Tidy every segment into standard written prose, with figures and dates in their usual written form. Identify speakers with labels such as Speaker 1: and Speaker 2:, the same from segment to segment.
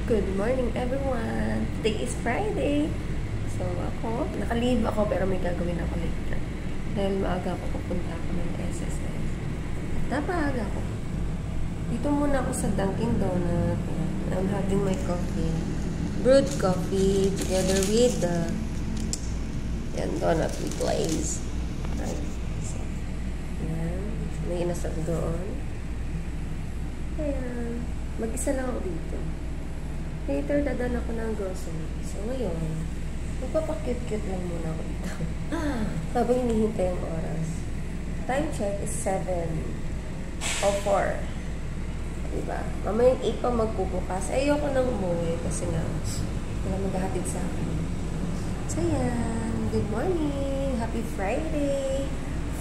Speaker 1: Good morning everyone! Today is Friday. So ako, naka-leave ako pero may gagawin ako later. Dahil maaga ako pupunta ako ng SSS. At napaaga ako. Dito muna ako sa Dunkin' Donut. I'm having my coffee. Brewed coffee together with the donut with glaze. Right. So, yan. May inasal doon. Ayan. Mag-isa lang ako dito. Later, dadan ako ng grocery. So, ngayon, magpapakit-cute lang muna ako dito. Habang hinihintay ang oras. Time check is 7:04. Diba? Mamayang 8 pa magbubukas. Ayoko nang umuwi kasi nga, wala maghahatid sa akin. So, yan. Good morning. Happy Friday.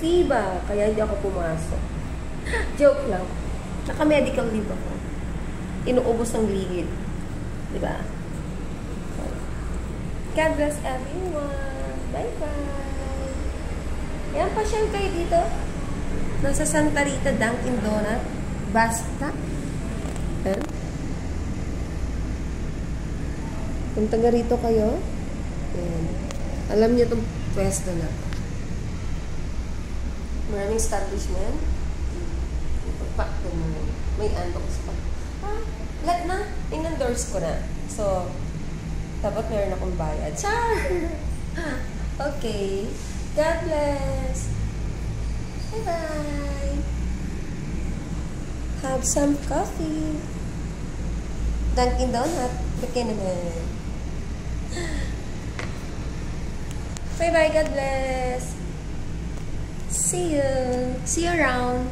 Speaker 1: FIBA. Kaya hindi ako pumasok. Joke lang. Naka-medical leave ako. Inuubos ng ligid. Diba? God bless everyone. Bye-bye. Yan, pasyal kayo dito. Nasa Santa Rita, Dunkin' Donut. Basta. Yan. Kung taga rito kayo, yan. Alam niyo itong pwesto na. Maraming establishment. Pagpakto mo. May antok pa. Lahat na. In-endorse ko na. So, dapat meron akong bayad. Char! Okay. God bless. Bye-bye. Have some coffee. Dunkin' Donut. Baka naman. Bye-bye. God bless. See you. See you around.